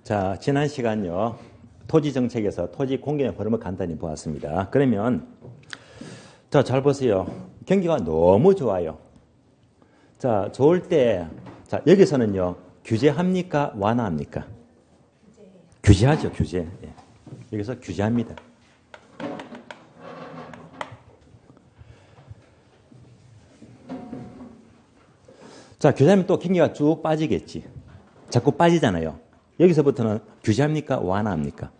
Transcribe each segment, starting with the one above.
자, 지난 시간요. 토지 정책에서 토지 공개의 흐름을 간단히 보았습니다. 그러면 자, 잘 보세요. 경기가 너무 좋아요. 자, 좋을 때 자, 여기서는요. 규제합니까? 완화합니까? 규제하죠, 규제. 예. 여기서 규제합니다. 자, 규제하면 또 경기가 쭉 빠지겠지. 자꾸 빠지잖아요. 여기서부터는 규제합니까? 완화합니까?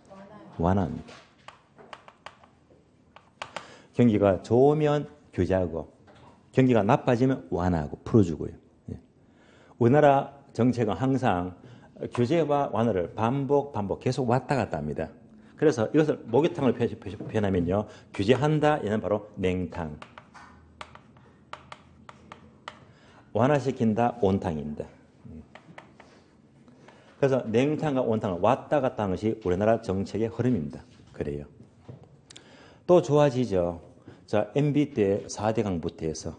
완화합니다. 경기가 좋으면 규제하고 경기가 나빠지면 완화하고 풀어주고요. 예. 우리나라 정책은 항상 규제와 완화를 반복 계속 왔다 갔다 합니다. 그래서 이것을 목욕탕을 표현하면요. 규제한다 얘는 바로 냉탕. 완화시킨다 온탕입니다. 그래서 냉탕과 온탕을 왔다 갔다 하는 것이 우리나라 정책의 흐름입니다. 그래요. 또 좋아지죠. 자, MB 때 4대 강부 때에서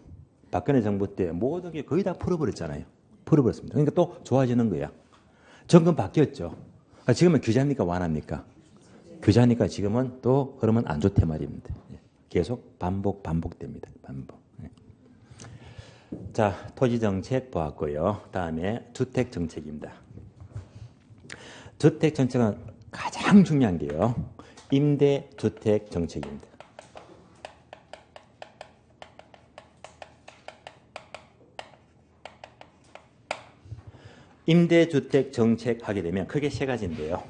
박근혜 정부 때 모든 게 거의 다 풀어버렸잖아요. 풀어버렸습니다. 그러니까 또 좋아지는 거야. 정권 바뀌었죠. 지금은 규제합니까? 완화합니까? 규제하니까 지금은 또 흐름은 안 좋대 말입니다. 계속 반복됩니다. 반복. 자, 토지정책 보았고요. 다음에 주택정책입니다. 주택정책은 가장 중요한 게요. 임대주택정책입니다. 임대주택정책 하게 되면 크게 세 가지인데요.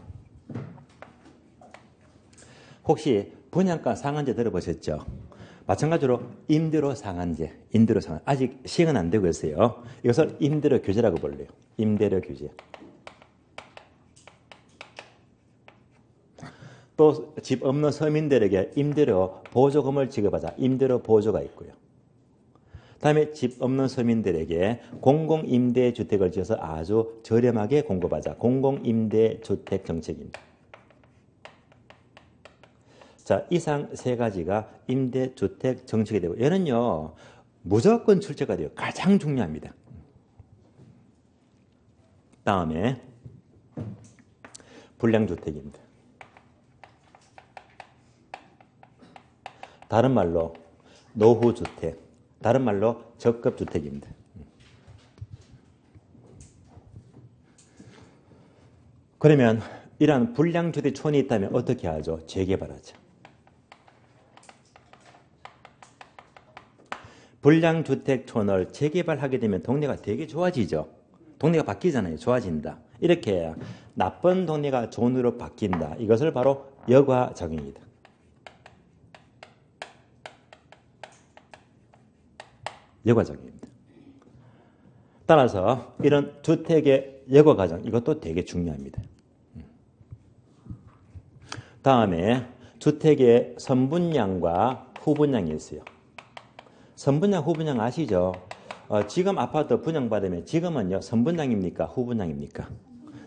혹시 분양가 상한제 들어보셨죠? 마찬가지로 임대료 상한제, 아직 시행은 안 되고 있어요. 이것을 임대료 규제라고 불러요. 임대료 규제. 또 집 없는 서민들에게 임대료 보조금을 지급하자. 임대료 보조가 있고요. 다음에 집 없는 서민들에게 공공임대주택을 지어서 아주 저렴하게 공급하자. 공공임대주택 정책입니다. 자, 이상 세 가지가 임대주택 정책이 되고 얘는요. 무조건 출제가 돼요. 가장 중요합니다. 다음에 불량주택입니다. 다른 말로 노후주택, 다른 말로 적급주택입니다. 그러면 이러한 불량주택촌이 있다면 어떻게 하죠? 재개발하죠. 불량주택촌을 재개발하게 되면 동네가 되게 좋아지죠. 동네가 바뀌잖아요. 좋아진다. 이렇게 나쁜 동네가 좋은 으로 바뀐다. 이것을 바로 여과작용입니다. 여과작용입니다. 따라서 이런 주택의 여과과정 이것도 되게 중요합니다. 다음에 주택의 선분양과 후분양이 있어요. 선분양, 후분양 아시죠? 지금 아파트 분양받으면 지금은요 선분양입니까? 후분양입니까?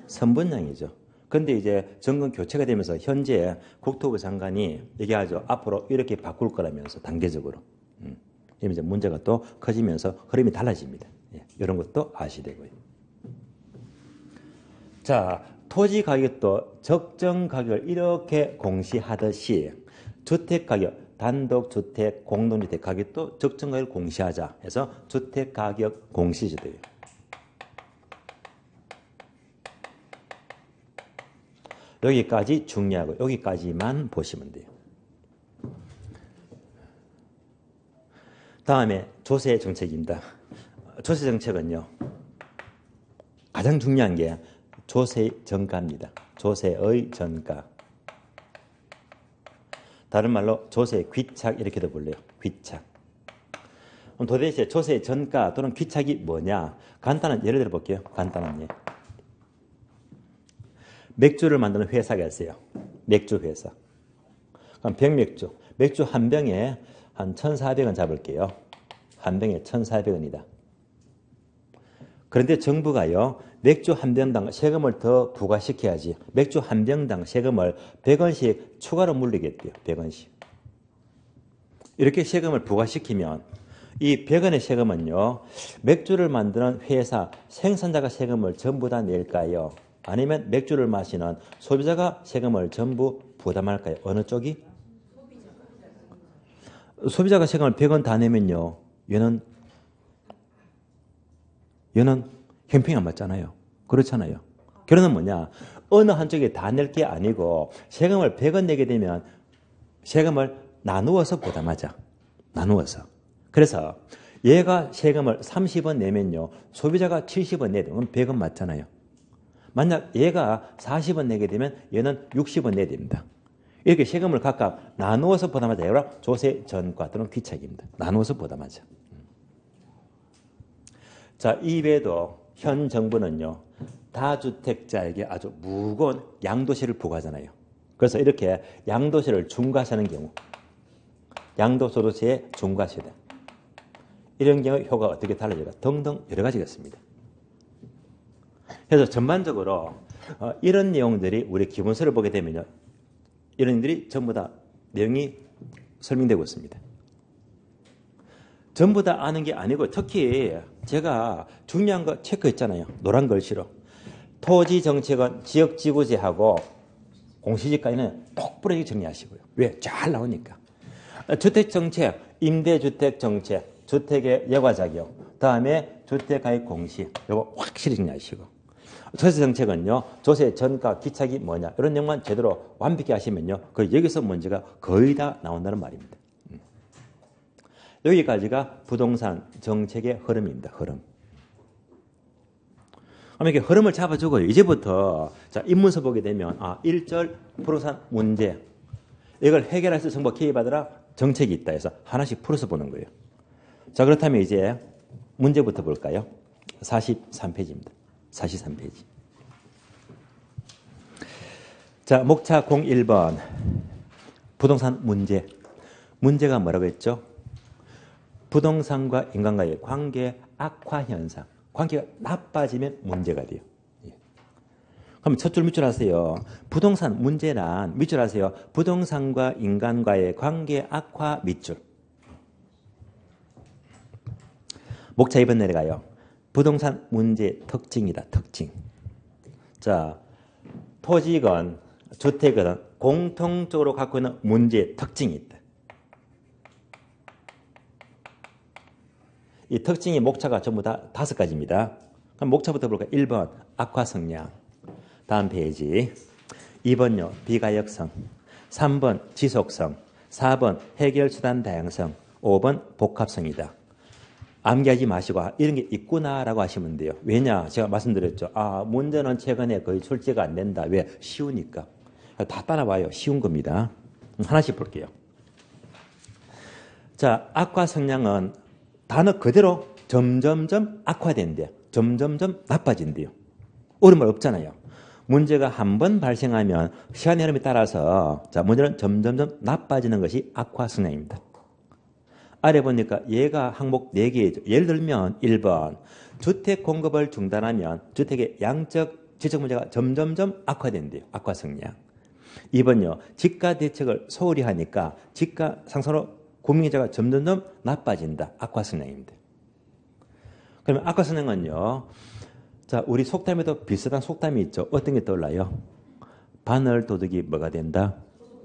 선분양이죠. 근데 이제 정권 교체가 되면서 현재 국토부 장관이 얘기하죠. 앞으로 이렇게 바꿀 거라면서 단계적으로. 이제 문제가 또 커지면서 흐름이 달라집니다. 이런 것도 아셔야 되고요. 자, 토지 가격도 적정 가격을 이렇게 공시하듯이 주택 가격, 단독주택, 공동주택 가격도 적정 가격을 공시하자 해서 주택 가격 공시제도예요. 여기까지 중요하고 여기까지만 보시면 돼요. 다음에 조세 정책입니다. 조세 정책은요. 가장 중요한 게 조세 정가입니다. 조세의 정가. 다른 말로 조세 귀착 이렇게도 불러요. 귀착. 그럼 도대체 조세 전가 또는 귀착이 뭐냐? 간단한 예를 들어 볼게요. 간단한 예. 맥주를 만드는 회사가 있어요. 맥주 회사. 그럼 병맥주. 맥주 한 병에 한 1,400원 잡을게요. 한 병에 1,400원이다. 그런데 정부가요. 맥주 한 병당 세금을 더 부과시켜야지. 맥주 한 병당 세금을 100원씩 추가로 물리겠대요. 100원씩. 이렇게 세금을 부과시키면 이 100원의 세금은요. 맥주를 만드는 회사, 생산자가 세금을 전부 다 낼까요? 아니면 맥주를 마시는 소비자가 세금을 전부 부담할까요? 어느 쪽이? 소비자가 세금을 100원 다 내면요. 얘는 형평이 안 맞잖아요. 그렇잖아요. 결론은 뭐냐? 어느 한쪽에 다 낼 게 아니고 세금을 100원 내게 되면 세금을 나누어서 부담하자. 나누어서. 그래서 얘가 세금을 30원 내면요. 소비자가 70원 내야 되면 100원 맞잖아요. 만약 얘가 40원 내게 되면 얘는 60원 내야 됩니다. 이렇게 세금을 각각 나누어서 부담하자. 이거라 조세 전과 또는 귀착입니다. 나누어서 부담하자. 자, 이외에도 현 정부는요. 다주택자에게 아주 무거운 양도세를 부과하잖아요. 그래서 이렇게 양도세를 중과하는 경우 양도소득세의 중과세대 이런 경우 효과가 어떻게 달라질까 등등 여러 가지가 있습니다. 그래서 전반적으로 이런 내용들이 우리 기본서를 보게 되면요. 이런 일들이 전부 다 내용이 설명되고 있습니다. 전부 다 아는 게 아니고 특히 제가 중요한 거 체크했잖아요. 노란 글씨로. 토지정책은 지역지구제하고 공시지가에는 똑부러지게 정리하시고요. 왜? 잘 나오니까. 주택정책, 임대주택정책, 주택의 여과자격, 다음에 주택가액 공시, 이거 확실히 정리하시고. 조세정책은요, 조세 전가 기착이 뭐냐, 이런 내용만 제대로 완벽히 하시면요, 여기서 문제가 거의 다 나온다는 말입니다. 여기까지가 부동산 정책의 흐름입니다. 흐름. 이렇게 흐름을 잡아주고요. 이제부터 자 입문서 보게 되면 1절 부동산 문제 이걸 해결할 수 정부 개입하더라 정책이 있다 해서 하나씩 풀어서 보는 거예요. 자 그렇다면 이제 문제부터 볼까요? 43페이지입니다. 43페이지. 자 목차 01번 부동산 문제. 문제가 뭐라고 했죠? 부동산과 인간과의 관계 악화 현상. 관계가 나빠지면 문제가 돼요. 그럼 첫 줄 밑줄 하세요. 부동산 문제란 밑줄 하세요. 부동산과 인간과의 관계 악화 밑줄. 목차 2번 내려가요. 부동산 문제 특징이다. 특징. 자, 토지건, 주택은 공통적으로 갖고 있는 문제 특징이 있다. 이 특징이 목차가 전부 다 5가지입니다. 그럼 목차부터 볼까요? 1번 악화 성량. 다음 페이지. 2번요. 비가역성. 3번 지속성. 4번 해결수단 다양성. 5번 복합성이다. 암기하지 마시고 이런 게 있구나라고 하시면 돼요. 왜냐? 제가 말씀드렸죠. 문제는 최근에 거의 출제가 안 된다. 왜? 쉬우니까. 다 따라와요. 쉬운 겁니다. 하나씩 볼게요. 자, 악화 성량은 단어 그대로 점점점 악화된대요. 점점점 나빠진대요. 어려운 말 없잖아요. 문제가 한 번 발생하면 시간의 흐름에 따라서 자 문제는 점점점 나빠지는 것이 악화 성향입니다. 아래 보니까 얘가 항목 4개죠. 예를 들면 1번 주택 공급을 중단하면 주택의 양적 질적 문제가 점점점 악화된대요. 악화 성향. 2번요. 집가 대책을 소홀히 하니까 집가 상승으로 국민계좌가 점점점 나빠진다. 악화 성향입니다. 그러면 악화 성향은요. 자, 우리 속담에도 비슷한 속담이 있죠. 어떤 게 떠올라요? 바늘 도둑이 뭐가 된다?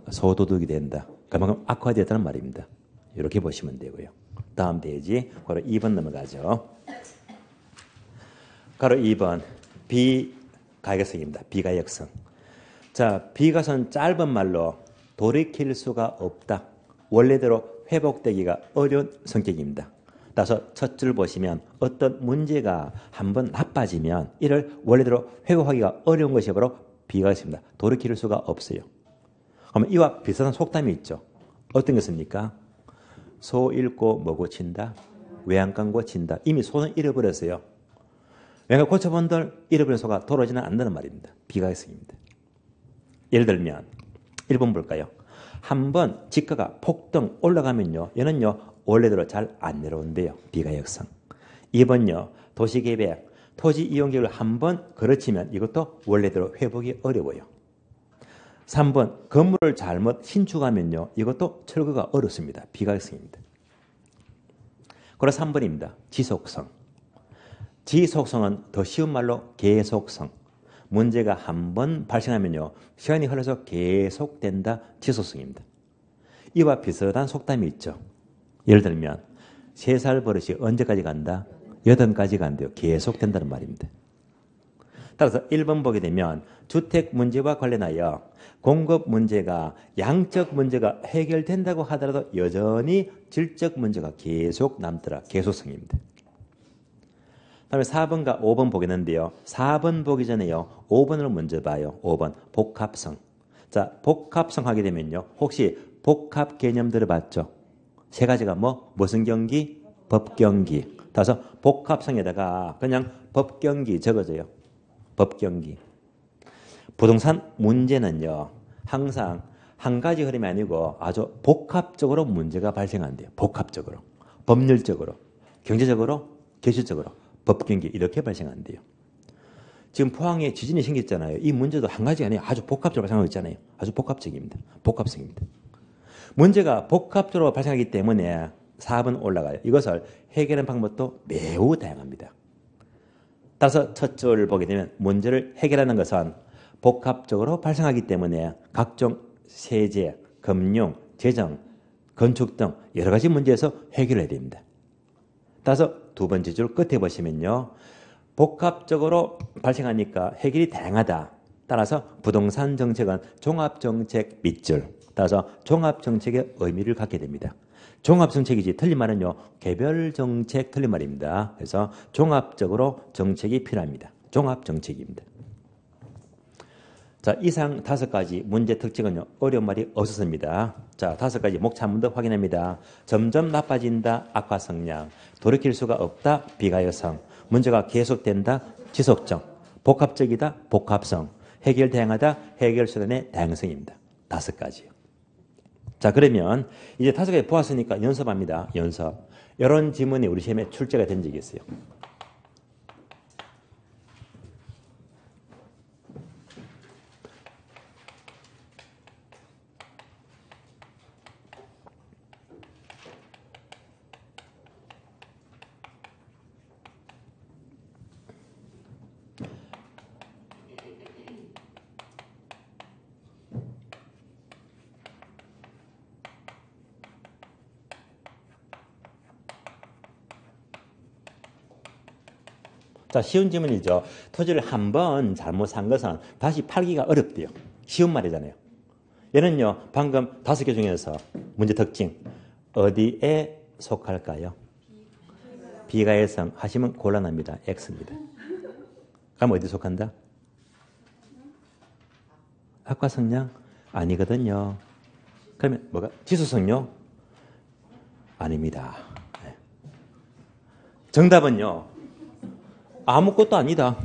소도둑이 된다. 그만큼 악화되었다는 말입니다. 이렇게 보시면 되고요. 다음 페이지, 바로 2번 넘어가죠. 바로 2번, 비가역성입니다. 비가역성. 자, 비가선 짧은 말로 돌이킬 수가 없다. 원래대로 회복되기가 어려운 성격입니다. 따라서 첫 줄 보시면 어떤 문제가 한번 나빠지면 이를 원래대로 회복하기가 어려운 것이 바로 비가역성입니다. 돌이킬 수가 없어요. 그러면 이와 비슷한 속담이 있죠. 어떤 것입니까? 소 잃고 뭐 고친다? 외양간 고친다. 이미 소는 잃어버렸어요. 외양간 고쳐본들 잃어버린 소가 돌아오지는 않는다는 말입니다. 비가역성입니다. 예를 들면 1번 볼까요? 한번 지가가 폭등 올라가면요. 얘는요. 원래대로 잘 안 내려온대요. 비가역성. 2번요. 도시계획, 토지 이용계획을 한번 걸어치면 이것도 원래대로 회복이 어려워요. 3번 건물을 잘못 신축하면요. 이것도 철거가 어렵습니다. 비가역성입니다. 그리고 3번입니다. 지속성. 지속성은 더 쉬운 말로 계속성. 문제가 한 번 발생하면요. 시간이 흘러서 계속된다. 지속성입니다. 이와 비슷한 속담이 있죠. 예를 들면 3살 버릇이 언제까지 간다? 8까지 간대요. 계속된다는 말입니다. 따라서 1번 보게 되면 주택 문제와 관련하여 공급 문제가 양적 문제가 해결된다고 하더라도 여전히 질적 문제가 계속 남더라. 계속성입니다. 다음에 4번과 5번 보겠는데요. 4번 보기 전에요. 5번을 먼저 봐요. 5번 복합성. 자, 복합성 하게 되면요. 혹시 복합 개념 들어봤죠? 3가지가 무슨 경기? 법경기. 따라서 복합성에다가 그냥 법경기 적어져요. 법경기. 부동산 문제는요. 항상 한 가지 흐름이 아니고 아주 복합적으로 문제가 발생한대요. 복합적으로. 법률적으로. 경제적으로. 기술적으로. 법경기 이렇게 발생한대요. 지금 포항에 지진이 생겼잖아요. 이 문제도 한 가지가 아니라 아주 복합적으로 발생하고 있잖아요. 아주 복합적입니다. 복합성입니다. 문제가 복합적으로 발생하기 때문에 4번 올라가요. 이것을 해결하는 방법도 매우 다양합니다. 따라서 첫 줄을 보게 되면 문제를 해결하는 것은 복합적으로 발생하기 때문에 각종 세제, 금융, 재정, 건축 등 여러 가지 문제에서 해결해야 됩니다. 따라서 두 번째 줄 끝에 보시면요. 복합적으로 발생하니까 해결이 다양하다. 따라서 부동산 정책은 종합정책 밑줄. 따라서 종합정책의 의미를 갖게 됩니다. 종합정책이지 틀린 말은요. 개별정책 틀린 말입니다. 그래서 종합적으로 정책이 필요합니다. 종합정책입니다. 자, 이상 5가지 문제 특징은요. 어려운 말이 없었습니다. 자, 5가지 목차 한 번 더 확인합니다. 점점 나빠진다. 악화성량. 돌이킬 수가 없다. 비가역성. 문제가 계속된다. 지속적. 복합적이다. 복합성. 해결 다양하다. 해결 수단의 다양성입니다. 5가지요. 자, 그러면 이제 5가지 보았으니까 연습합니다. 연습. 이런 지문이 우리 시험에 출제가 된 적이 있어요. 자, 쉬운 질문이죠. 토지를 한 번 잘못 산 것은 다시 팔기가 어렵대요. 쉬운 말이잖아요. 얘는요, 방금 5개 중에서 문제 특징 어디에 속할까요? 비가해성 하시면 곤란합니다. X입니다. 그럼 어디 속한다? 악화성량? 아니거든요. 그러면 뭐가? 지수성요? 아닙니다. 정답은요. 아무것도 아니다.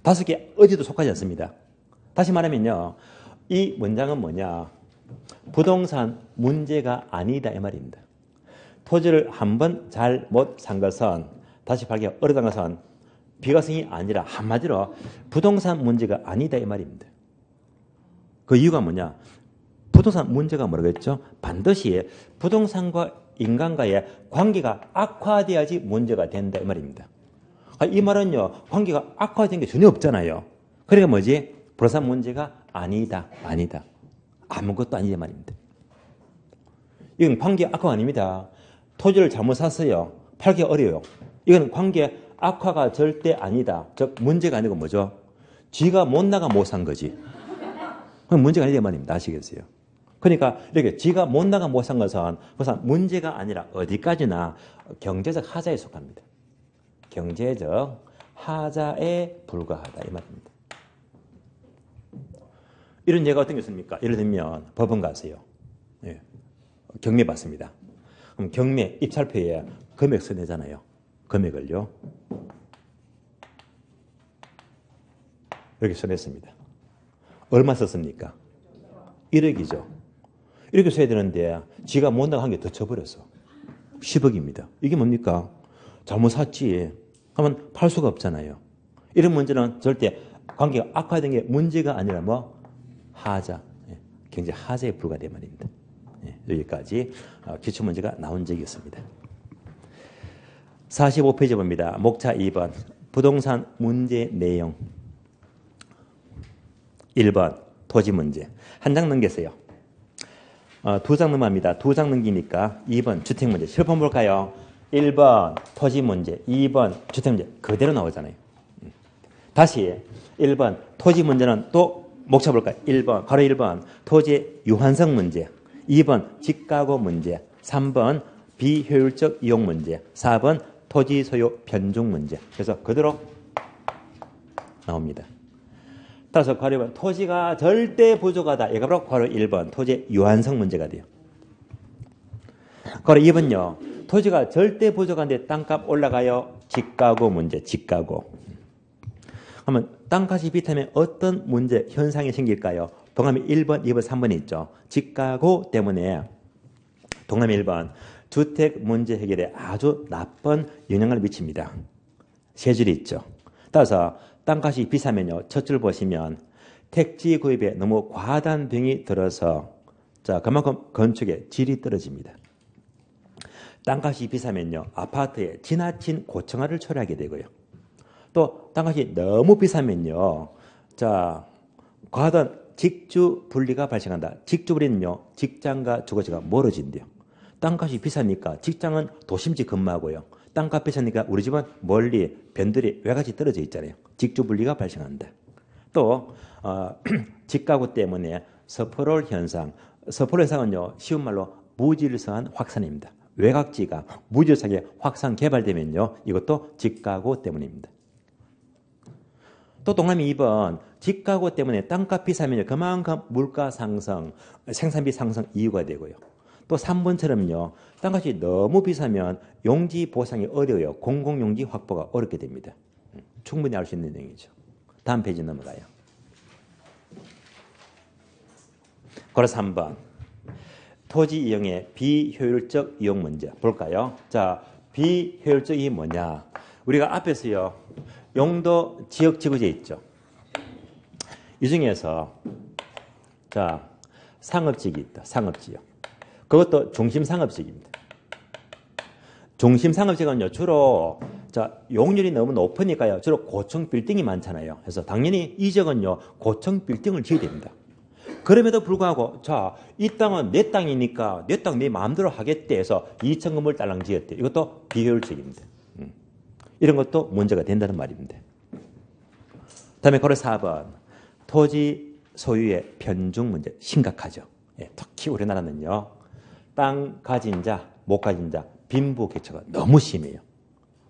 5개 어디도 속하지 않습니다. 다시 말하면요. 이 문장은 뭐냐. 부동산 문제가 아니다 이 말입니다. 토지를 한 번 잘 못 산 것은 다시 팔기가 어려운 것은 비과성이 아니라 한마디로 부동산 문제가 아니다 이 말입니다. 그 이유가 뭐냐. 부동산 문제가 뭐라겠죠? 반드시 부동산과 인간과의 관계가 악화돼야지 문제가 된다 이 말입니다. 이 말은요, 관계가 악화된 게 전혀 없잖아요. 그러니까 뭐지? 부동산 문제가 아니다. 아무것도 아니다 말입니다. 이건 관계 악화가 아닙니다. 토지를 잘못 샀어요. 팔기 어려워요. 이건 관계 악화가 절대 아니다. 즉, 문제가 아니고 뭐죠? 쥐가 못 나가 못 산 거지. 그건 문제가 아니다 말입니다. 아시겠어요? 그러니까 이렇게 쥐가 못 나가 못 산 것은 문제가 아니라 어디까지나 경제적 하자에 속합니다. 경제적 하자에 불과하다 이 말입니다. 이런 예가 어떤 게 있습니까? 예를 들면 법원 가세요. 예. 경매 받습니다. 그럼 경매 입찰표에 금액 써내잖아요. 금액을요. 이렇게 써냈습니다. 얼마 썼습니까? 1억이죠. 이렇게 써야 되는데 지가 못 나가 한 개 더 쳐버렸어. 10억입니다. 이게 뭡니까? 잘못 샀지. 하면 팔 수가 없잖아요. 이런 문제는 절대 관계가 악화된 게 문제가 아니라 하자. 경제 하자에 불과된 말입니다. 여기까지 기출문제가 나온 적이 있습니다. 45페이지 봅니다. 목차 2번. 부동산 문제 내용. 1번 토지 문제. 한 장 넘겼어요. 두 장 넘어갑니다. 두 장 넘기니까 2번 주택 문제. 실판 볼까요? 1번 토지 문제, 2번 주택 문제. 그대로 나오잖아요. 다시 1번 토지 문제는 또 목 쳐볼까요? 1번, 바로 1번 토지의 유한성 문제, 2번 집가구 문제, 3번 비효율적 이용 문제, 4번 토지 소유 변종 문제. 그래서 그대로 나옵니다. 따라서 바로 토지가 절대 부족하다. 이거 바로 1번 토지의 유한성 문제가 돼요. 바로 2번요. 토지가 절대 부족한데 땅값 올라가요. 집가구 문제, 집가구. 그러면 땅값이 비타면 어떤 문제, 현상이 생길까요? 동남이 1번, 2번, 3번이 있죠. 집가구 때문에 동남이 1번 주택 문제 해결에 아주 나쁜 영향을 미칩니다. 세 줄이 있죠. 따라서 땅값이 비싸면요. 첫 줄 보시면 택지 구입에 너무 과다한 병이 들어서 자 그만큼 건축의 질이 떨어집니다. 땅값이 비싸면요. 아파트에 지나친 고층화를 처리하게 되고요. 또 땅값이 너무 비싸면요. 자 과다한 직주 분리가 발생한다. 직주 분리는요. 직장과 주거지가 멀어진대요. 땅값이 비싸니까 직장은 도심지 근무하고요. 땅값 비싸니까 우리 집은 멀리 변들이 외곽이 떨어져 있잖아요. 직주 분리가 발생한다. 또 집가구 때문에 서포롤 현상. 서포롤 현상은요. 쉬운 말로 무질서한 확산입니다. 외곽지가 무질서하게 확산 개발되면요. 이것도 집가구 때문입니다. 또 동남이 2번 집가구 때문에 땅값 비싸면 그만큼 물가 상승, 생산비 상승 이유가 되고요. 또 3번처럼요. 땅값이 너무 비싸면 용지 보상이 어려워요. 공공용지 확보가 어렵게 됩니다. 충분히 알 수 있는 내용이죠. 다음 페이지 넘어가요. 그래서 3번 토지 이용의 비효율적 이용 문제 볼까요? 자, 비효율적이 뭐냐? 우리가 앞에서요. 용도 지역 지구제 있죠. 이 중에서 자 상업지역이 있다. 상업지역. 그것도 중심상업지역입니다. 중심상업지역은요. 주로 자 용률이 너무 높으니까요. 주로 고층 빌딩이 많잖아요. 그래서 당연히 이 지역은요. 고층 빌딩을 지어야 됩니다. 그럼에도 불구하고 자 이 땅은 내 땅이니까 내 땅 내 마음대로 하겠대 해서 2층 건물 딸랑 지었대. 이것도 비효율적입니다. 이런 것도 문제가 된다는 말입니다. 다음에 고려 4번 토지 소유의 변종 문제 심각하죠. 예, 특히 우리나라는요. 땅 가진 자, 못 가진 자 빈부격차가 너무 심해요.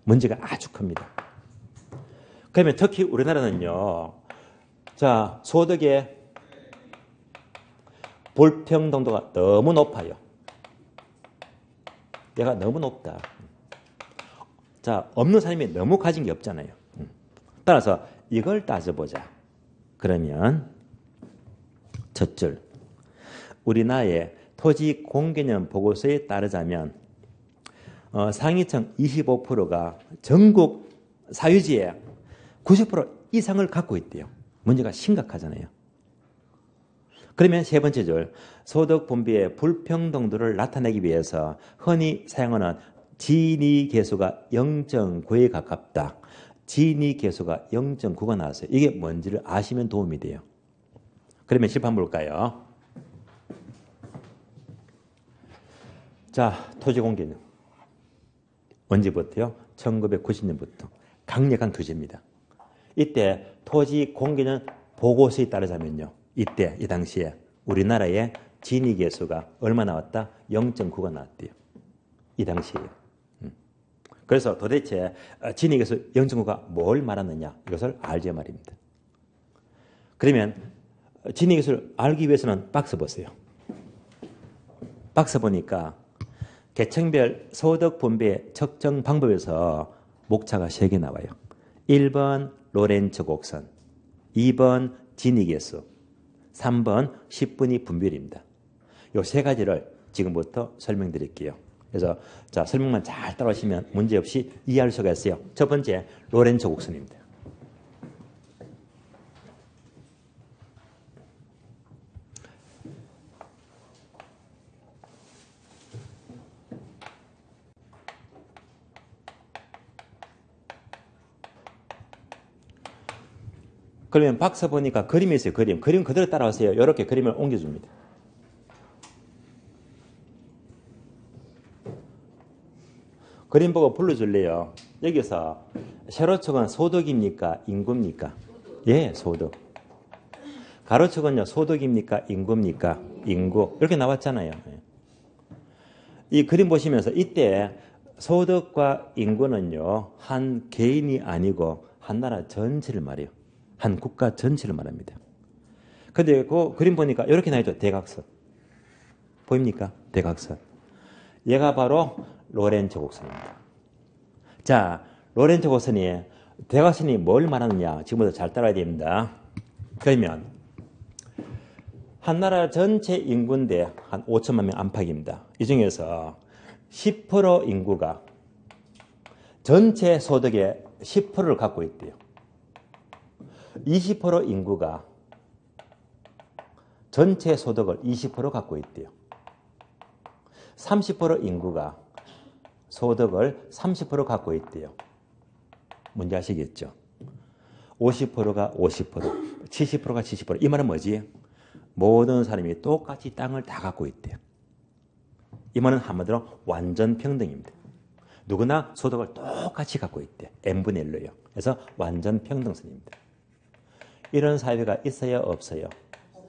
문제가 아주 큽니다. 그러면 특히 우리나라는요. 자 소득의 불평등도가 너무 높아요. 얘가 너무 높다. 자, 없는 사람이 너무 가진 게 없잖아요. 따라서 이걸 따져보자. 그러면 첫 줄. 우리나라의 토지 공개념 보고서에 따르자면 상위층 25%가 전국 사유지의 90% 이상을 갖고 있대요. 문제가 심각하잖아요. 그러면 세 번째 줄. 소득 분배의 불평등도를 나타내기 위해서 흔히 사용하는 지니 계수가 0.9에 가깝다. 지니 계수가 0.9가 나왔어요. 이게 뭔지를 아시면 도움이 돼요. 그러면 실판 볼까요? 자, 토지공개는 언제부터요? 1990년부터 강력한 규제입니다. 이때 토지공개는 보고서에 따르자면요. 이때 이 당시에 우리나라의 지니 계수가 얼마 나왔다? 0.9가 나왔대요. 이 당시에. 그래서 도대체 지니 계수 0.9가 뭘 말하느냐 이것을 알죠 말입니다. 그러면 지니 계수를 알기 위해서는 박스 보세요. 박스 보니까 계층별 소득 분배 측정 방법에서 목차가 3개 나와요. 1번 로렌츠 곡선, 2번 지니 계수, 3번 10분위 분별입니다. 이 세 가지를 지금부터 설명드릴게요. 그래서 자 설명만 잘 따라오시면 문제없이 이해할 수가 있어요. 첫 번째 로렌츠 곡선입니다. 그러면 박스 보니까 그림이 있어요. 그림 그대로 따라오세요. 이렇게 그림을 옮겨줍니다. 그림 보고 불러줄래요? 여기서 세로축은 소득입니까? 인구입니까? 예, 소득. 가로축은요, 소득입니까? 인구입니까? 인구. 이렇게 나왔잖아요. 이 그림 보시면서 이때 소득과 인구는요, 한 개인이 아니고 한 나라 전체를 말해요. 한 국가 전체를 말합니다. 근데 그 그림 보니까 이렇게 나와있죠. 대각선. 보입니까? 대각선. 얘가 바로 로렌츠 곡선입니다. 자, 로렌츠 곡선이 대각선이 뭘 말하느냐 지금부터 잘 따라야 됩니다. 그러면 한 나라 전체 인구인데 한 5천만 명 안팎입니다. 이 중에서 10% 인구가 전체 소득의 10%를 갖고 있대요. 20% 인구가 전체 소득을 20% 갖고 있대요. 30% 인구가 소득을 30% 갖고 있대요. 뭔지 아시겠죠? 50%가 50%, 70%가 70%. 이 말은 뭐지? 모든 사람이 똑같이 땅을 다 갖고 있대요. 이 말은 한마디로 완전 평등입니다. 누구나 소득을 똑같이 갖고 있대. n분의 1로요. 그래서 완전 평등선입니다. 이런 사회가 있어요? 없어요?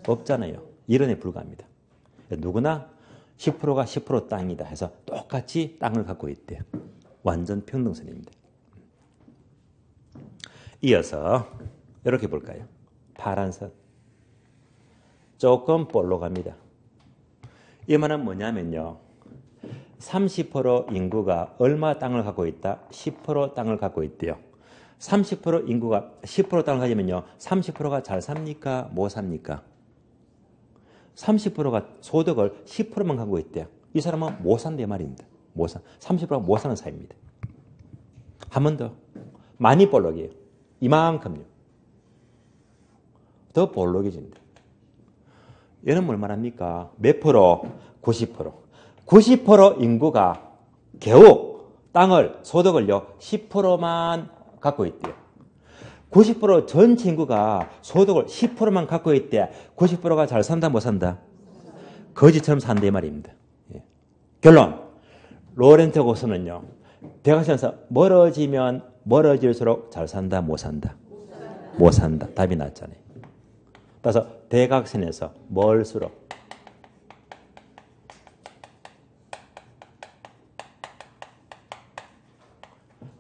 없잖아요. 이론에 불과합니다. 누구나 10%가 10% 땅이다 해서 똑같이 땅을 갖고 있대요. 완전 평등선입니다. 이어서 이렇게 볼까요? 파란 선. 조금 볼록합니다. 이 말은 뭐냐면요. 30% 인구가 얼마 땅을 갖고 있다? 10% 땅을 갖고 있대요. 30% 인구가 10% 땅을 가지면요. 30%가 잘 삽니까? 못 삽니까? 30%가 소득을 10%만 갖고 있대요. 이 사람은 못 산대 말입니다. 못 산. 30%가 못 사는 사회입니다. 한 번 더. 많이 볼록이에요. 이만큼요. 더 볼록해집니다. 얘는 뭘 말합니까? 몇 프로? 90%. 90% 인구가 겨우 땅을, 소득을요, 10%만 갖고 있대요. 90% 전체 인구가 소득을 10%만 갖고 있대. 90%가 잘 산다, 못 산다? 거지처럼 산다, 이 말입니다. 예. 결론. 로렌츠 곡선은요, 대각선에서 멀어지면 멀어질수록 잘 산다, 못 산다? 못 산다. 답이 났잖아요. 따라서 대각선에서 멀수록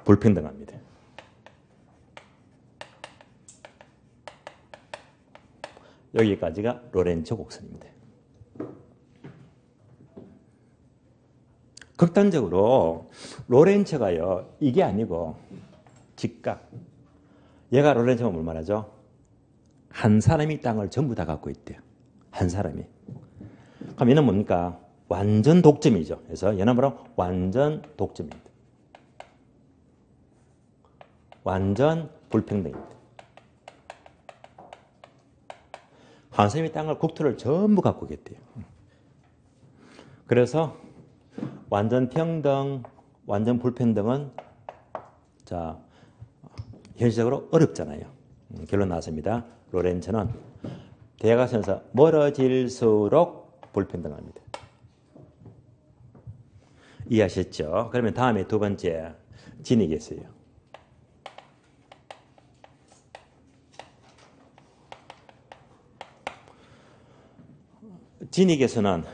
불평등합니다. 여기까지가 로렌츠 곡선입니다. 극단적으로 로렌츠가요, 이게 아니고 직각. 얘가 로렌츠가 뭘 말하죠? 한 사람이 땅을 전부 다 갖고 있대요. 한 사람이. 그럼 얘는 뭡니까? 완전 독점이죠. 그래서 얘는 바로 완전 독점입니다. 완전 불평등입니다. 한 사람이 땅을, 국토를 전부 갖고 있대요. 그래서 완전 평등, 완전 불평등은 자, 현실적으로 어렵잖아요. 결론 나왔습니다. 로렌츠는 대각선에서 멀어질수록 불평등합니다. 이해하셨죠? 그러면 다음에 두 번째 진이겠어요. 진이계수는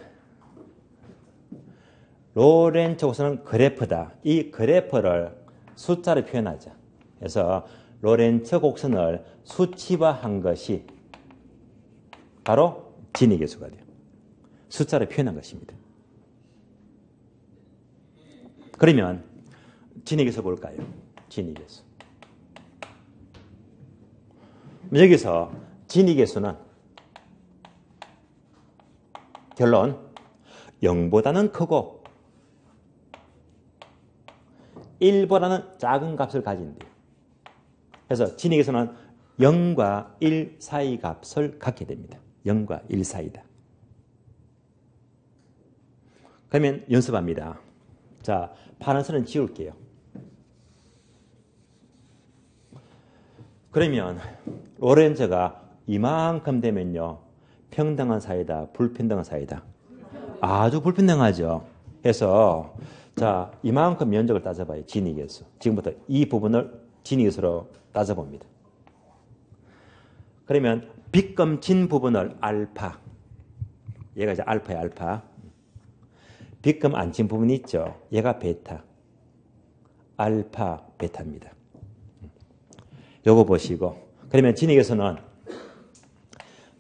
로렌츠 곡선은 그래프다. 이 그래프를 숫자로 표현하자. 그래서 로렌츠 곡선을 수치화한 것이 바로 진이계수가 돼요. 숫자로 표현한 것입니다. 그러면 진이계수 볼까요? 진이계수. 여기서 진이계수는 결론 0보다는 크고 1보다는 작은 값을 가진대요. 그래서 진이계수는 0과 1 사이 값을 갖게 됩니다. 0과 1 사이다. 그러면 연습합니다. 자, 파란 선은 지울게요. 그러면 로렌츠가 이만큼 되면요. 평등한 사이다, 불평등한 사이다. 아주 불평등하죠. 그래서 자, 이만큼 면적을 따져봐요. 진위계수. 지금부터 이 부분을 진위계수로 따져봅니다. 그러면 빗금진 부분을 알파. 얘가 이제 알파야, 알파. 빗금 안 친 부분이 있죠. 얘가 베타. 알파, 베타입니다. 요거 보시고. 그러면 진위계수는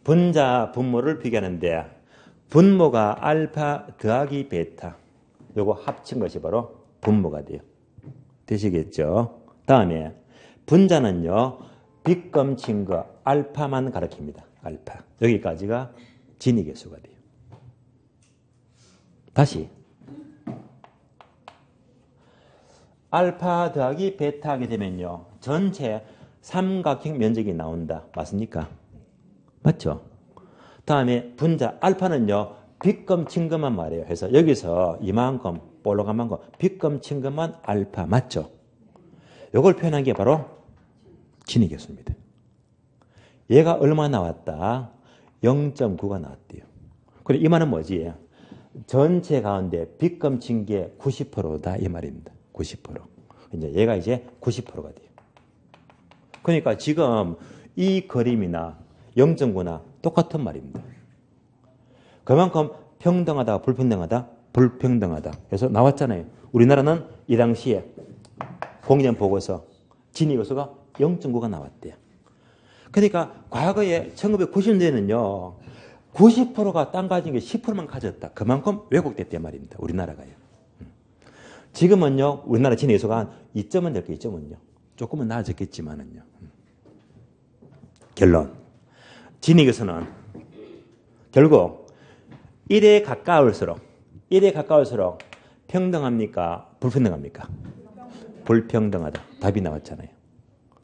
분자, 분모를 비교하는데 분모가 알파 더하기 베타. 요거 합친 것이 바로 분모가 돼요. 되시겠죠? 다음에 분자는요. 빗금 친 거 알파만 가리킵니다. 알파. 여기까지가 진위계수가 돼요. 다시 알파 더하기 베타 하게 되면요. 전체 삼각형 면적이 나온다. 맞습니까? 맞죠? 다음에 분자 알파는요. 빗금 친 것만 말해요. 그래서 여기서 이만큼 볼록한 만큼 빗금 친 것만 알파. 맞죠? 이걸 표현한 게 바로 진위계수입니다. 얘가 얼마 나왔다? 0.9가 나왔대요. 그리고 이 말은 뭐지? 전체 가운데 빗금 친 게 90%다 이 말입니다. 90%. 이제 얘가 이제 90%가 돼요. 그러니까 지금 이 그림이나 0.9나 똑같은 말입니다. 그만큼 평등하다, 불평등하다, 불평등하다. 그래서 나왔잖아요. 우리나라는 이 당시에 공연 보고서 진위계수가 0.9가 나왔대요. 그러니까 과거에 1990년대에는요. 90%가 땅 가진 게 10%만 가졌다. 그만큼 왜곡됐단 말입니다. 우리나라가요. 지금은요. 우리나라 진위계수가 한 2점은 될 거예요. 2점은요. 조금은 나아졌겠지만은요. 결론. 진위계수는 결국 1에 가까울수록 평등합니까? 불평등합니까? 불평등하다. 답이 나왔잖아요.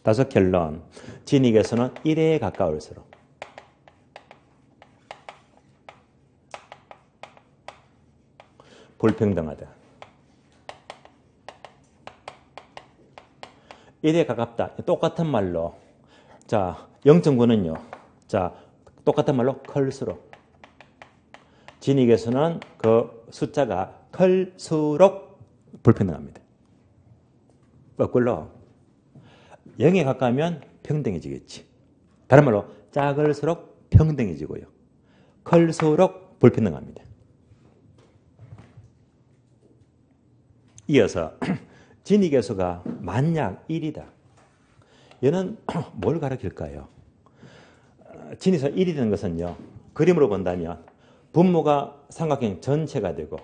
따라서 결론. 진위계수는 1에 가까울수록 불평등하다. 1에 가깝다. 똑같은 말로. 자, 0.9는요. 자, 똑같은 말로 클수록. 진위계수는 그 숫자가 클수록 불평등합니다. 거꾸로 0에 가까우면 평등해지겠지. 다른 말로 작을수록 평등해지고요. 클수록 불평등합니다. 이어서 진위계수가 만약 1이다. 얘는 뭘 가리킬까요? 진위에서 1이 되는 것은요. 그림으로 본다면 분모가 삼각형 전체가 되고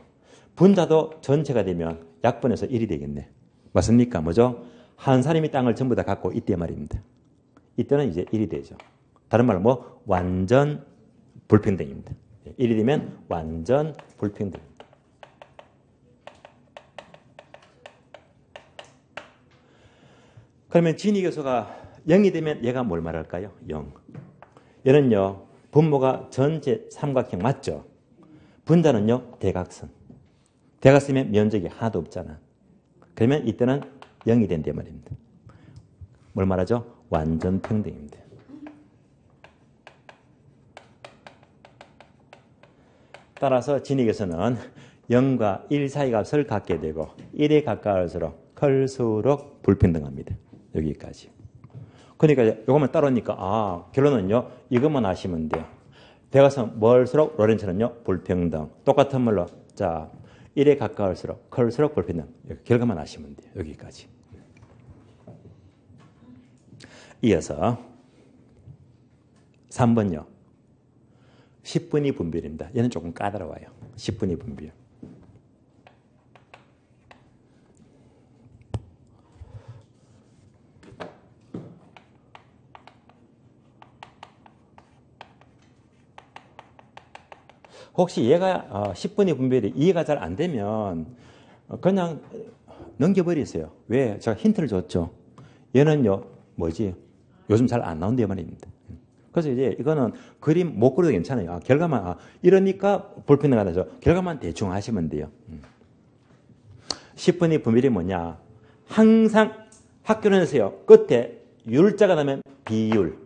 분자도 전체가 되면 약분해서 1이 되겠네. 맞습니까? 뭐죠? 한 사람이 땅을 전부 다 갖고 있대 말입니다. 이때는 이제 1이 되죠. 다른 말로 뭐 완전 불평등입니다. 1이 되면 완전 불평등. 그러면 진위계수가 0이 되면 얘가 뭘 말할까요? 0. 얘는요. 분모가 전체 삼각형 맞죠? 분자는요. 대각선. 대각선이면 면적이 하나도 없잖아. 그러면 이때는 0이 된단 말입니다. 뭘 말하죠? 완전 평등입니다. 따라서 진위계수는 0과 1 사이 값을 갖게 되고 1에 가까울수록 클수록 불평등합니다. 여기까지. 그러니까 이것만 따르니까 결론은요. 이것만 아시면 돼요. 대각선 멀수록 로렌츠는요. 불평등. 똑같은 말로 자 1에 가까울수록 클수록 불평등. 결과만 아시면 돼요. 여기까지. 이어서 3번요. 10분위 분비입니다. 얘는 조금 까다로워요. 10분위 분비. 혹시 얘가 10분위 분별이 이해가 잘 안 되면 그냥 넘겨버리세요. 왜? 제가 힌트를 줬죠. 얘는요, 뭐지? 요즘 잘 안 나온대 말입니다. 그래서 이제 이거는 그림 못 그려도 괜찮아요. 결과만, 이러니까 불평등하다죠. 결과만 대충 하시면 돼요. 10분위 분별이 뭐냐? 항상 학교론에서요, 끝에 율자가 나면 비율.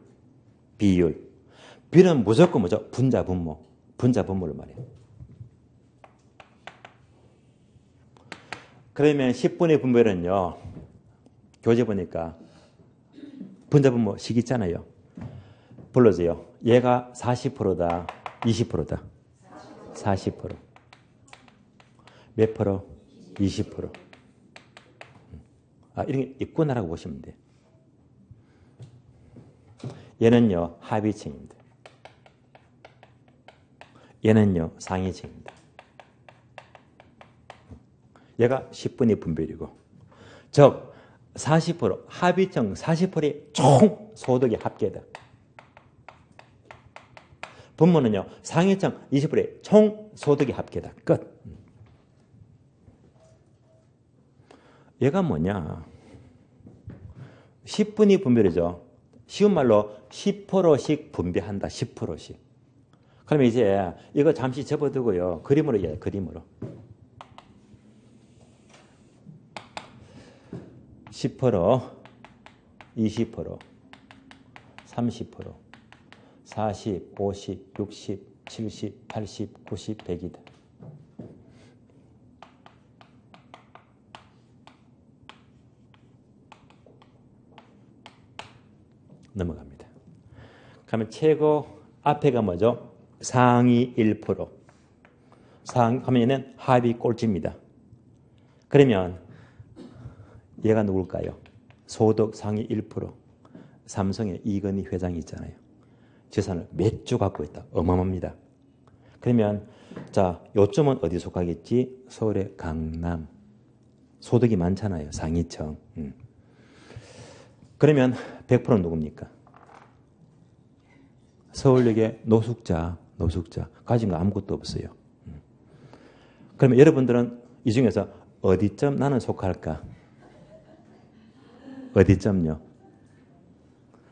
비율은 무조건 뭐죠? 분자, 분모. 분자, 분모를 말해요. 그러면 10분의 분모는요, 교재 보니까 분자, 분모식 있잖아요. 불러줘요. 얘가 40%다, 20%다. 40%. 몇 프로? 20%. 이런 게 있구나라고 보시면 돼요. 얘는요, 하위층입니다. 얘는요, 상위층입니다. 얘가 10분의 분별이고, 즉 40%, 하위층 40%의 총 소득의 합계다. 분모는요, 상위층 20%의 총 소득의 합계다. 끝. 얘가 뭐냐? 10분의 분별이죠. 쉬운 말로 10%씩 분배한다. 10%씩. 그러면 이제 이거 잠시 접어두고요. 그림으로 얘기해요. 그림으로. 10%, 20%, 30%, 40, 50, 60, 70, 80, 90, 100이다. 넘어갑니다. 그러면 최고 앞에가 뭐죠? 상위 1%. 하면 얘는 하위 꼴찌입니다. 그러면 얘가 누굴까요? 소득 상위 1%. 삼성의 이건희 회장이 있잖아요. 재산을 몇 조 갖고 있다. 어마어마합니다. 그러면 자, 요점은 어디 속하겠지? 서울의 강남. 소득이 많잖아요. 상위층. 그러면 100%는 누굽니까? 서울역의 노숙자. 가진 거 아무것도 없어요. 그러면 여러분들은 이 중에서 어디쯤 나는 속할까? 어디쯤요?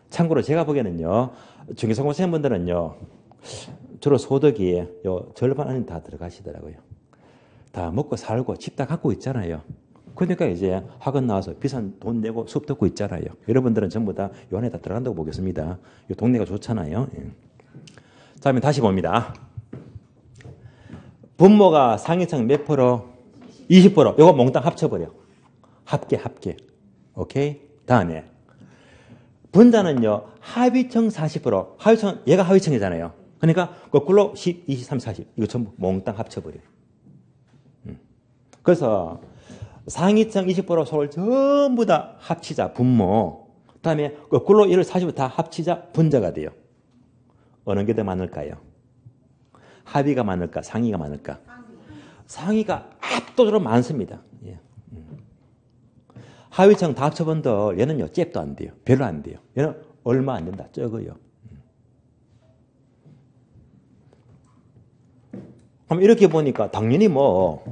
참고로 제가 보기에는요, 중개성공생분들은요, 주로 소득이 요 절반 안에 다 들어가시더라고요. 다 먹고 살고 집 다 갖고 있잖아요. 그러니까 이제 학원 나와서 비싼 돈 내고 수업 듣고 있잖아요. 여러분들은 전부 다 요 안에 다 들어간다고 보겠습니다. 이 동네가 좋잖아요. 자, 그러면 다시 봅니다. 분모가 상위층 몇 프로? 20%. 요거 몽땅 합쳐버려. 합계. 오케이? 다음에 분자는요, 하위층 40%. 하위층, 얘가 하위층이잖아요. 그러니까 거꾸로 10, 20, 30, 40. 이거 전부 몽땅 합쳐버려. 그래서 상위층 20% 서울 전부 다 합치자, 분모. 그 다음에 거꾸로 얘를 40% 다 합치자, 분자가 돼요. 어느 게 더 많을까요? 하위가 많을까? 상위가 많을까? 상위가 압도적으로 많습니다. 예. 하위층 다 합쳐본들 얘는요, 잽도 안 돼요. 별로 안 돼요. 얘는 얼마 안 된다. 적어요. 그럼 이렇게 보니까 당연히 뭐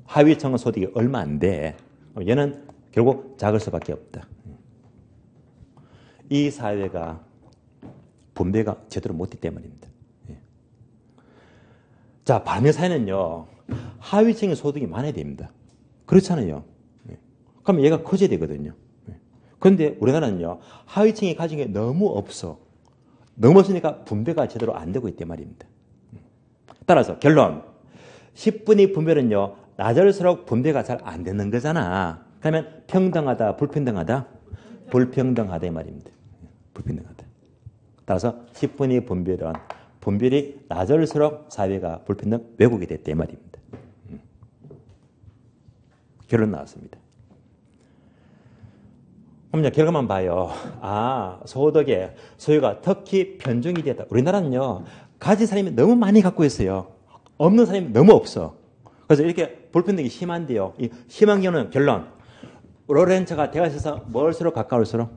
하위층의 소득이 얼마 안 돼. 얘는 결국 작을 수밖에 없다. 이 사회가 분배가 제대로 못했기 때문입니다. 자, 반면 사회는요, 하위층의 소득이 많아야 됩니다. 그렇잖아요. 그럼 얘가 커져야 되거든요. 그런데 우리나라는요, 하위층이 가진 게 너무 없어. 너무 없으니까 분배가 제대로 안 되고 있단 말입니다. 따라서 결론. 10분의 분배는요, 낮을수록 분배가 잘 안 되는 거잖아. 그러면 평등하다, 불평등하다? 불평등하다 이 말입니다. 불평등하다. 따라서 10분의 분별은 분별이 낮을수록 사회가 불평등 왜곡이 됐다 이 말입니다. 결론 나왔습니다. 그럼 이제 결과만 봐요. 소득의 소유가 특히 편중이 됐다. 우리나라는요, 가진 사람이 너무 많이 갖고 있어요. 없는 사람이 너무 없어. 그래서 이렇게 불평등이 심한데요. 이 심한 경우는 결론. 로렌츠가 대각에서 멀수록 가까울수록?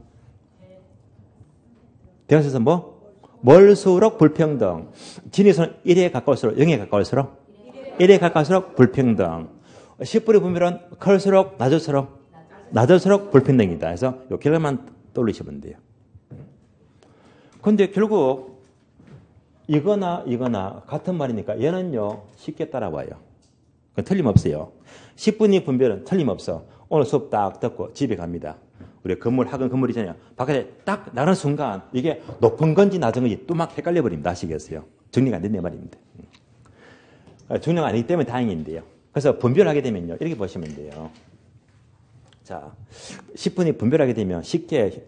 대각에서 뭐? 멀수록 불평등. 진위에서는 1에 가까울수록? 0에 가까울수록? 1에 가까울수록 불평등. 10분의 분별은 클수록 낮을수록 불평등이다. 그래서 이 결과만 떠올리시면 돼요. 그런데 결국 이거나 같은 말이니까 얘는요, 쉽게 따라와요. 틀림없어요. 10분의 분별은 틀림없어. 오늘 수업 딱 듣고 집에 갑니다. 우리 건물, 학원 건물이잖아요. 바깥에 딱 나가는 순간 이게 높은 건지 낮은 건지 또 막 헷갈려 버립니다. 아시겠어요? 정리가 안 된단 말입니다. 정리가 아니기 때문에 다행인데요. 그래서 분별하게 되면요. 이렇게 보시면 돼요. 자, 10분이 분별하게 되면 쉽게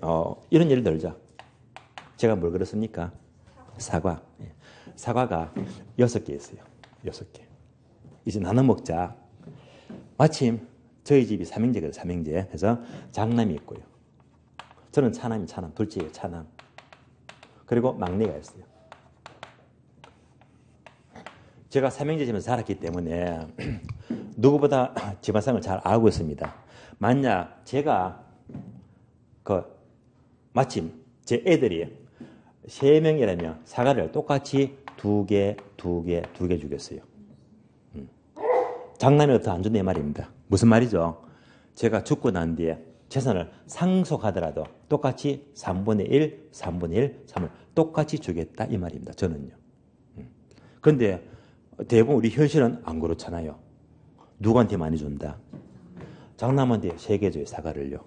이런 예를 들자. 제가 뭘 그렸습니까? 사과. 사과가 6개 있어요. 6개. 이제 나눠 먹자. 마침 저희 집이 삼형제거든요. 삼형제. 그래서 장남이 있고요. 저는 차남이 차남. 둘째예요. 차남. 그리고 막내가 있어요. 제가 삼형제 집에서 자랐기 때문에 누구보다 집안상을 잘 알고 있습니다. 만약 제가 마침 제 애들이 3명이라면 사과를 똑같이 2개 주겠어요. 장남이 더 안 준다 이 말입니다. 무슨 말이죠? 제가 죽고 난 뒤에 재산을 상속하더라도 똑같이 3분의 1, 3분의 1, 3을 똑같이 주겠다 이 말입니다. 저는요. 그런데 대부분 우리 현실은 안 그렇잖아요. 누구한테 많이 준다? 장남한테 3개 줘요. 사과를요.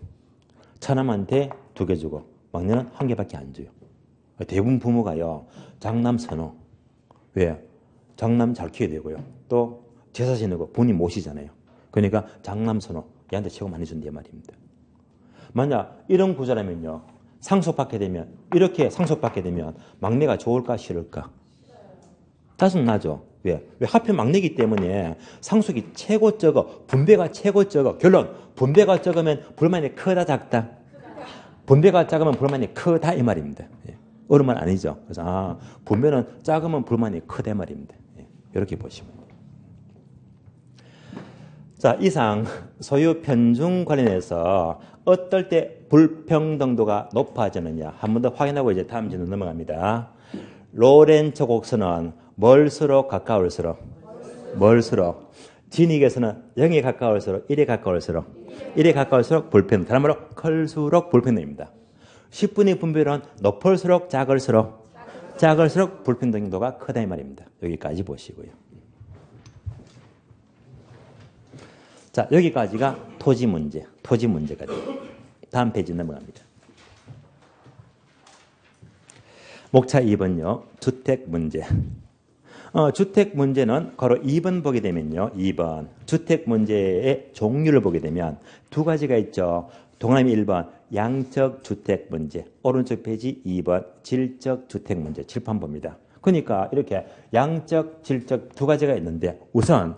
차남한테 2개 주고 막내는 1개밖에 안 줘요. 대부분 부모가요. 장남 선호. 왜? 장남 잘 키워야 되고요. 또 제사 지내고 본인 모시잖아요. 그러니까 장남 선호. 얘한테 최고 많이 준다 말입니다. 만약 이런 구조라면요. 상속받게 되면 이렇게 상속받게 되면 막내가 좋을까 싫을까? 짜증나죠. 왜? 하필 막내기 때문에 상속이 최고 적어. 분배가 최고 적어. 결론. 분배가 적으면 불만이 크다 작다? 분배가 작으면 불만이 크다 이 말입니다. 어려운 말 아니죠. 그래서 분배는 작으면 불만이 크다 말입니다. 이렇게 보시면 돼요. 자, 이상 소유 편중 관련해서 어떨 때 불평등도가 높아지느냐 한 번 더 확인하고 이제 다음 질문 넘어갑니다. 로렌츠 곡선은 멀수록 가까울수록 멀수록 진익에서는 0에 가까울수록 1에 가까울수록 1에 가까울수록 불평등. 다른 말로 클수록 불평등입니다. 10분의 분별은 높을수록 작을수록 불평등도가 크다 이 말입니다. 여기까지 보시고요. 자, 여기까지가 토지 문제가 돼요. 다음 페이지 넘어갑니다. 목차 2번요. 주택 문제. 주택 문제는 바로 2번 보게 되면요. 2번. 주택 문제의 종류를 보게 되면 2가지가 있죠. 동그라미 1번. 양적 주택 문제. 오른쪽 페이지 2번. 질적 주택 문제. 칠판 봅니다. 그러니까 이렇게 양적, 질적 2가지가 있는데 우선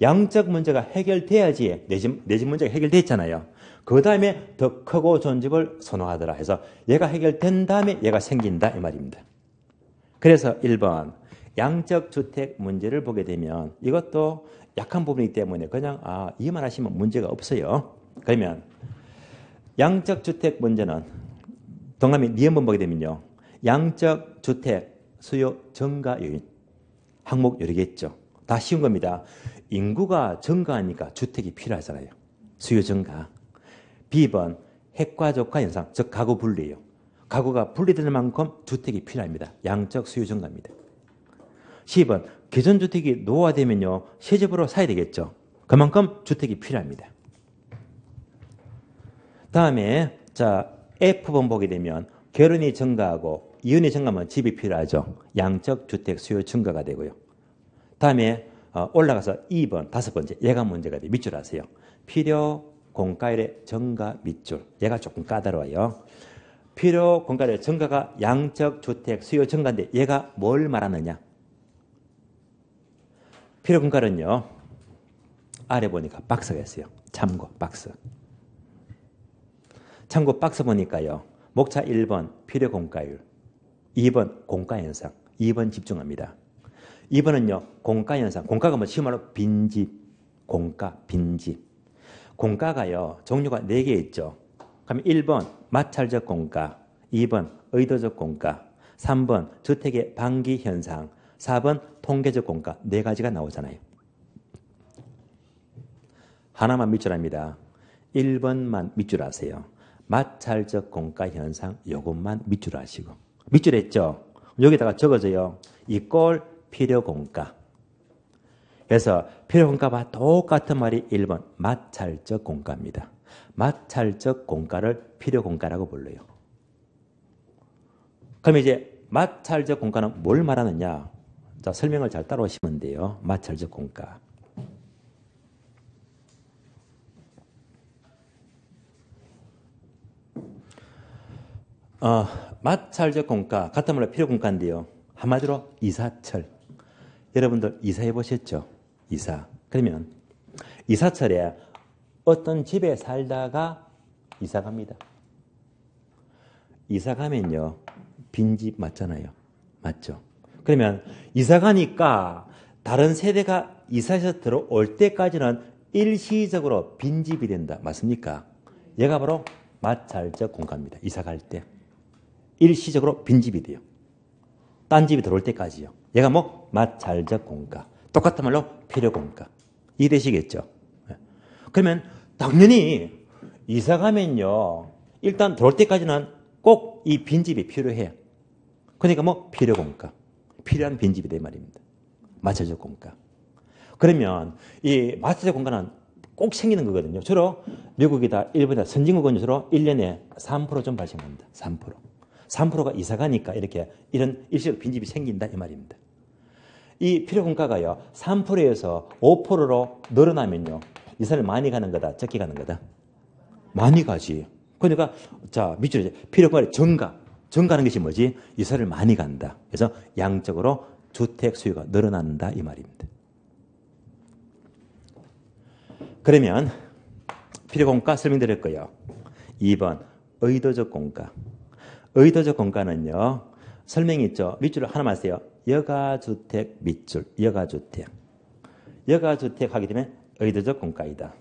양적 문제가 해결돼야지 내 집 문제가 해결됐잖아요. 그 다음에 더 크고 좋은 집을 선호하더라 해서 얘가 해결된 다음에 얘가 생긴다 이 말입니다. 그래서 1번 양적 주택 문제를 보게 되면 이것도 약한 부분이기 때문에 그냥 이만 하시면 문제가 없어요. 그러면 양적 주택 문제는 동그라미 니은번 보게 되면요. 양적 주택 수요 증가 요인 항목 여러 개 있죠. 다 쉬운 겁니다. 인구가 증가하니까 주택이 필요하잖아요. 수요 증가. B번 핵가족화 현상, 즉 가구 분리예요. 가구가 분리되는 만큼 주택이 필요합니다. 양적 수요 증가입니다. C번 기존 주택이 노후화되면요. 새 집으로 사야 되겠죠. 그만큼 주택이 필요합니다. 다음에 자 F번 보게 되면 결혼이 증가하고 이혼이 증가하면 집이 필요하죠. 양적 주택 수요 증가가 되고요. 다음에 올라가서 2번, 5번째. 얘가 문제가 돼요. 밑줄 아세요. 필요 공가율의 증가 밑줄. 얘가 조금 까다로워요. 필요 공가율의 증가가 양적 주택 수요 증가인데 얘가 뭘 말하느냐. 필요 공가율은요. 아래 보니까 박스가 있어요. 참고 박스. 참고 박스 보니까요. 목차 1번 필요 공가율. 2번 공가현상. 2번 집중합니다. 2번은요. 공가현상. 공가가 뭐 쉬운 말로 빈집. 공가, 빈집. 공가가요. 종류가 4개 있죠. 그럼 1번 마찰적 공가, 2번 의도적 공가, 3번 주택의 방기 현상, 4번 통계적 공가. 4가지가 나오잖아요. 하나만 밑줄합니다. 1번만 밑줄하세요. 마찰적 공가 현상 요것만 밑줄하시고. 밑줄했죠? 여기다가 적어줘요. 이꼴 필요 공가. 그래서 필요 공가와 똑같은 말이 1번 마찰적 공가입니다. 마찰적 공가를 필요공가라고 불러요. 그럼 이제 마찰적 공가는 뭘 말하느냐? 자, 설명을 잘 따라오시면 돼요. 마찰적 공가. 마찰적 공가, 같은 말로 필요공가인데요. 한마디로 이사철. 여러분들 이사해 보셨죠? 이사. 그러면 이사철에 어떤 집에 살다가 이사 갑니다. 이사 가면요, 빈집 맞잖아요. 맞죠? 그러면 이사 가니까 다른 세대가 이사해서 들어올 때까지는 일시적으로 빈집이 된다. 맞습니까? 얘가 바로 마찰적 공가입니다. 이사 갈 때. 일시적으로 빈집이 돼요. 딴 집이 들어올 때까지요. 얘가 뭐 마찰적 공가. 똑같은 말로 필요공가. 이해되시겠죠? 그러면 당연히 이사 가면요, 일단 들어올 때까지는 꼭 이 빈집이 필요해요. 그러니까 뭐 필요공가. 필요한 빈집이 된 말입니다. 마찰적 공가. 그러면 이 마찰적 공가는 꼭 생기는 거거든요. 주로 미국이다, 일본이다, 선진국은 주로 1년에 3% 좀 발생합니다. 3%. 3%가 이사 가니까 이렇게 이런 일시적 빈집이 생긴다 이 말입니다. 이 필요공가가요, 3%에서 5%로 늘어나면요, 이사를 많이 가는 거다, 적게 가는 거다? 많이 가지. 그러니까 자, 밑줄에 필요공가의 증가하는 것이 뭐지? 이사를 많이 간다. 그래서 양적으로 주택 수요가 늘어난다 이 말입니다. 그러면 필요공가 설명드렸고요. 2번 의도적 공가. 의도적 공가는요, 설명이 있죠. 밑줄을 하나만 쓰세요. 여가주택 밑줄, 여가주택. 여가주택 하게 되면 의도적 공가이다.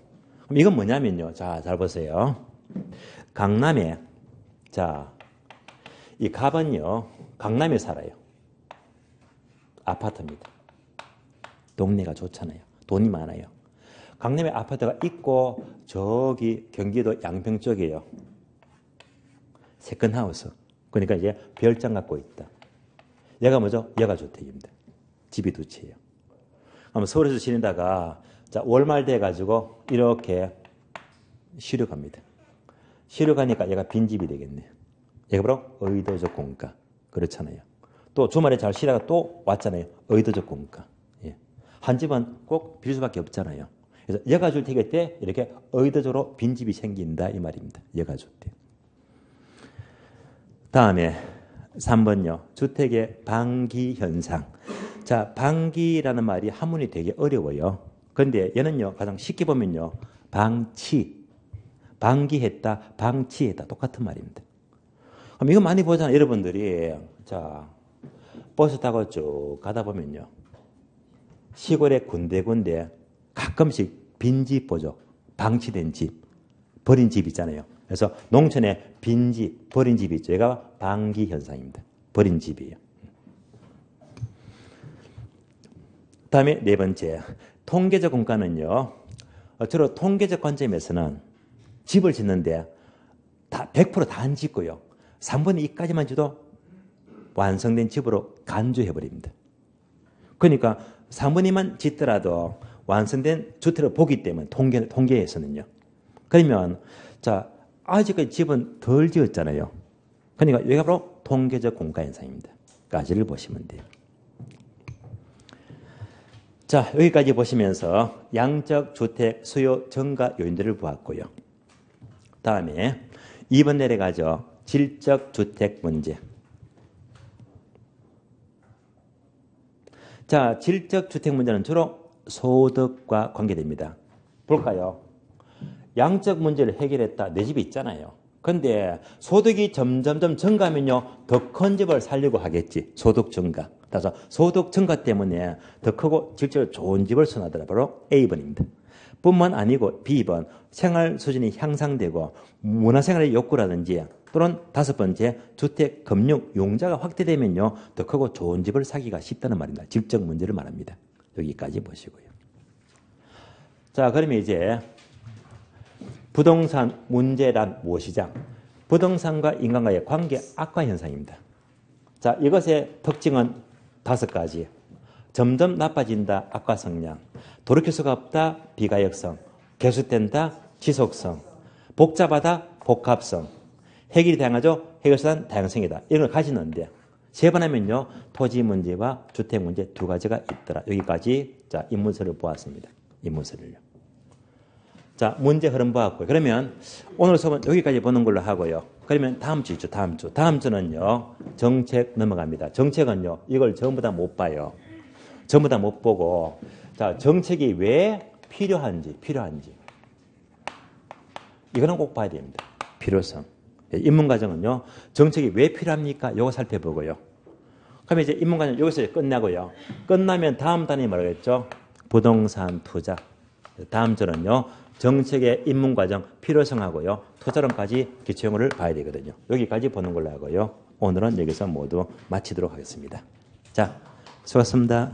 그럼 이건 뭐냐면요. 자, 잘 보세요. 강남에, 자, 이 갑은요, 강남에 살아요. 아파트입니다. 동네가 좋잖아요. 돈이 많아요. 강남에 아파트가 있고, 저기 경기도 양평 쪽이에요. 세컨하우스. 그러니까 이제 별장 갖고 있다. 얘가 뭐죠? 여가주택입니다. 집이 두 채예요. 그럼 서울에서 지내다가 자, 월말 돼가지고 이렇게 쉬러 갑니다. 쉬러 가니까 얘가 빈집이 되겠네. 얘가 바로 의도적 공가. 그렇잖아요. 또 주말에 잘 쉬다가 또 왔잖아요. 의도적 공가. 예. 한 집은 꼭 빌 수밖에 없잖아요. 그래서 여가주택일 때 이렇게 의도적으로 빈집이 생긴다 이 말입니다. 여가주택. 다음에 3번요. 주택의 방기 현상. 자, 방기라는 말이 한문이 되게 어려워요. 그런데 얘는요, 가장 쉽게 보면요, 방치. 방기했다, 방치했다. 똑같은 말입니다. 그럼 이거 많이 보잖아요. 여러분들이. 자, 버스 타고 쭉 가다 보면요, 시골에 군데군데 가끔씩 빈집 보죠. 방치된 집, 버린 집 있잖아요. 그래서 농촌에 빈집, 버린 집이 있죠. 얘가 방기 현상입니다. 버린 집이에요. 다음에 네 번째, 통계적 공가는요, 주로 통계적 관점에서는 집을 짓는데 다 100% 다 안 짓고요. 3분의 2까지만 지도 완성된 집으로 간주해버립니다. 그러니까 3분의 2만 짓더라도 완성된 주택을 보기 때문에 통계에서는요. 그러면 자, 아직까지 집은 덜 지었잖아요. 그러니까 여기가 바로 통계적 공가 현상입니다. 까지를 보시면 돼요. 자, 여기까지 보시면서 양적 주택 수요 증가 요인들을 보았고요. 다음에 2번 내려가죠. 질적 주택 문제. 자, 질적 주택 문제는 주로 소득과 관계됩니다. 볼까요? 양적 문제를 해결했다. 내 집이 있잖아요. 근데 소득이 점점점 증가하면요, 더 큰 집을 살려고 하겠지. 소득 증가. 따라서 소득 증가 때문에 더 크고 질적으로 좋은 집을 선호하더라. 바로 A번입니다. 뿐만 아니고 B번, 생활 수준이 향상되고 문화생활의 욕구라든지 또는 5번째, 주택, 금융, 용자가 확대되면요, 더 크고 좋은 집을 사기가 쉽다는 말입니다. 질적 문제를 말합니다. 여기까지 보시고요. 자, 그러면 이제 부동산 문제란 무엇이냐? 부동산과 인간과의 관계 악화 현상입니다. 자, 이것의 특징은 5가지. 점점 나빠진다, 악화 성향. 돌이킬 수가 없다, 비가역성. 계속된다, 지속성. 복잡하다, 복합성. 해결이 다양하죠? 해결사는 다양성이다. 이런 걸 가지는데 세 번 하면요. 토지 문제와 주택 문제 두 가지가 있더라. 여기까지 자 인문서를 보았습니다. 인문서를요. 자 문제 흐름 보았고요. 그러면 오늘 수업은 여기까지 보는 걸로 하고요. 그러면 다음 주 있죠. 다음 주. 다음 주는요. 정책 넘어갑니다. 정책은요. 이걸 전부 다 못 봐요. 전부 다 못 보고 자 정책이 왜 필요한지 이거는 꼭 봐야 됩니다. 필요성. 인문과정은요. 정책이 왜 필요합니까? 이거 살펴보고요. 그러면 이제 인문과정 여기서 끝나고요. 끝나면 다음 단위 뭐라고 했죠? 부동산 투자. 다음 주는요. 정책의 인문과정 필요성하고요. 투자론까지 기초용어를 봐야 되거든요. 여기까지 보는 걸로 하고요. 오늘은 여기서 모두 마치도록 하겠습니다. 자, 수고하셨습니다.